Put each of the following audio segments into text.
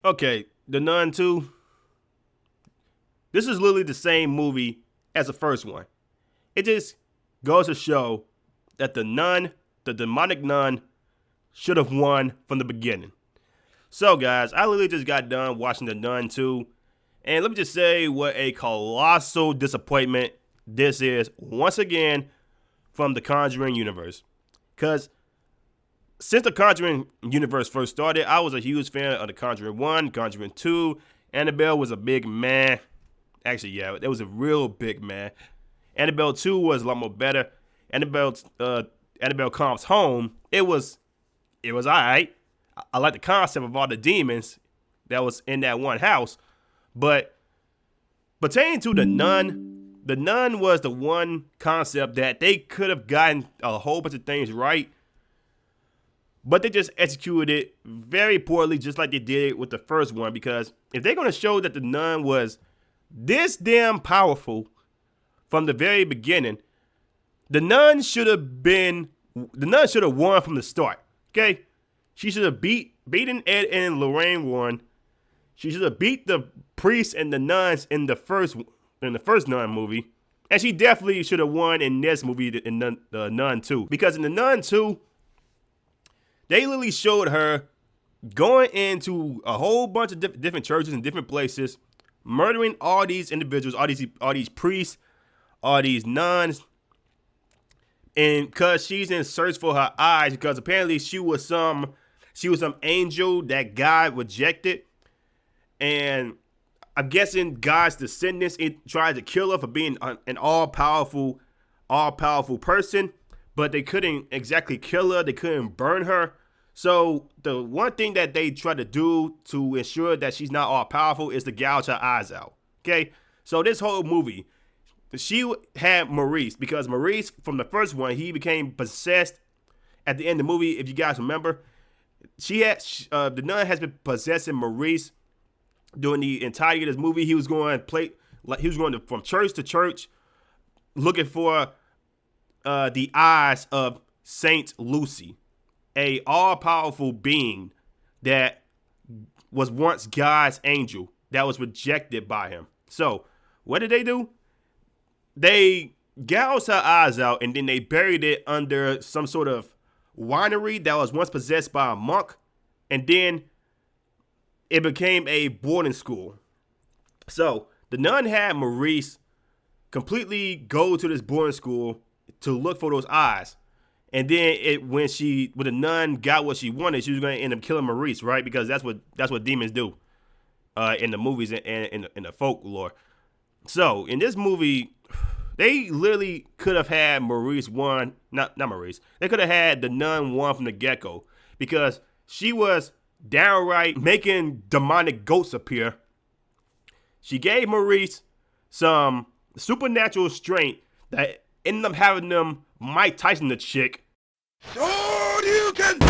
Okay, The Nun 2. This is literally the same movie as the first one. It just goes to show that the nun, the demonic nun, should have won from the beginning. So, guys, I literally just got done watching The Nun 2. And let me just say what a colossal disappointment this is once again from the Conjuring universe. Because since the Conjuring universe first started, I was a huge fan of the Conjuring 1, Conjuring 2. Annabelle was a big man. Actually, yeah, it was a real big man. Annabelle 2 was a lot more better. Annabelle Annabelle Comes Home, it was alright. I like the concept of all the demons that was in that one house, but pertaining to the nun was the one concept that they could have gotten a whole bunch of things right, but they just executed it very poorly, just like they did with the first one. Because if they're gonna show that the nun was this damn powerful from the very beginning, the nun should have been the nun should have won from the start. Okay, she should have beaten Ed and Lorraine Warren. She should have beat the priests and the nuns in the first Nun movie, and she definitely should have won in this movie in the Nun 2. Because in the Nun 2, they literally showed her going into a whole bunch of different churches and different places, murdering all these individuals, all these priests, all these nuns, and because she's in search for her eyes, because apparently she was some angel that God rejected, and I'm guessing God's descendants tried to kill her for being an all powerful person, but they couldn't exactly kill her. They couldn't burn her. So the one thing that they try to do to ensure that she's not all powerful is to gouge her eyes out. Okay, so this whole movie, she had Maurice, because Maurice from the first one, he became possessed at the end of the movie. If you guys remember, the nun has been possessing Maurice during the entirety of this movie. He was going from church to church looking for the eyes of Saint Lucy, a all-powerful being that was once God's angel that was rejected by him. So what did they do? They gouged her eyes out, and then they buried it under some sort of winery that was once possessed by a monk, and then it became a boarding school. So the nun had Maurice completely go to this boarding school to look for those eyes. And then when the nun got what she wanted, she was going to end up killing Maurice, right? Because that's what demons do in the movies and in the folklore. So in this movie, they literally could have had Maurice one, not Maurice. They could have had the nun one from the get-go, because she was downright making demonic goats appear. She gave Maurice some supernatural strength that ended up having them Mike Tyson the chick. So you can.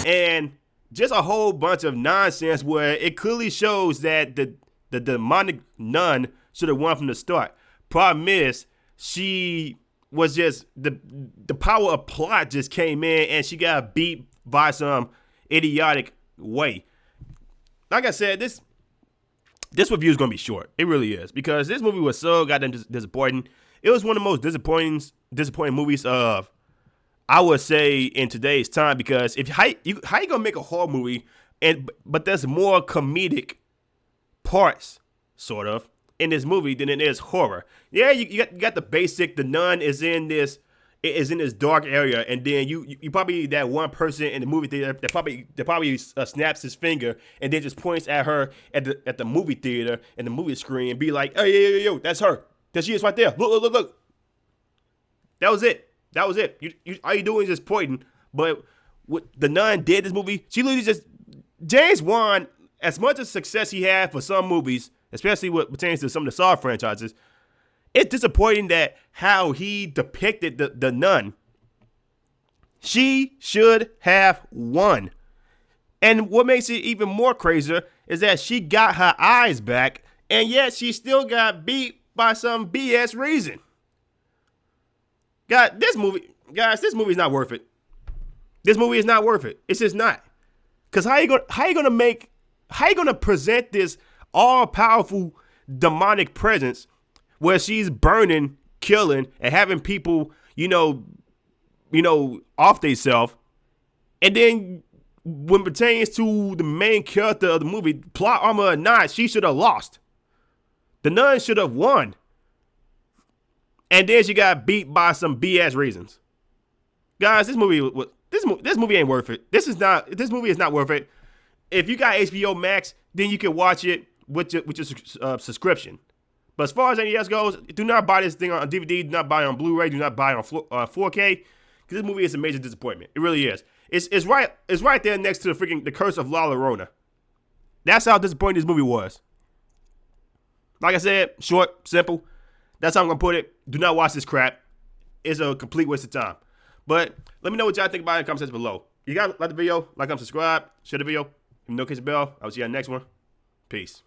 And just a whole bunch of nonsense where it clearly shows that the demonic nun should have won from the start. Problem is, she was just the power of plot just came in, and she got beat by some idiotic way. Like I said, this review is gonna be short. It really is, because this movie was so goddamn disappointing. It was one of the most disappointing movies of, I would say, in today's time. Because how you gonna make a horror movie but there's more comedic parts, sort of, in this movie than it is horror. Yeah, you got the basic. The nun is in this dark area, and then you probably that one person in the movie theater that probably snaps his finger and then just points at her at the movie theater and the movie screen and be like, hey, yo, that's her. There she is right there. Look. That was it. All you doing is just pointing. But what the nun did this movie, she literally just, James Wan, as much as success he had for some movies, especially what pertains to some of the Saw franchises, it's disappointing that how he depicted the nun. She should have won. And what makes it even more crazier is that she got her eyes back, and yet she still got beat by some BS reason. Guys, this movie is not worth it. This movie is not worth it. It's just not. Cause how you gonna present this all powerful demonic presence where she's burning, killing, and having people, off themselves, and then when it pertains to the main character of the movie, plot armor or not, she should have lost. The nun should have won. And then she got beat by some BS reasons. Guys, this movie ain't worth it. This movie is not worth it. If you got HBO Max, then you can watch it with your subscription. But as far as anything else goes, do not buy this thing on DVD. Do not buy it on Blu-ray. Do not buy it on 4K. Because this movie is a major disappointment. It really is. It's right there next to the Curse of La Llorona. That's how disappointing this movie was. Like I said, short, simple. That's how I'm going to put it. Do not watch this crap. It's a complete waste of time. But let me know what y'all think about it in the comment section below. You guys like the video, like and subscribe, share the video, hit the notification bell. I'll see you on the next one. Peace.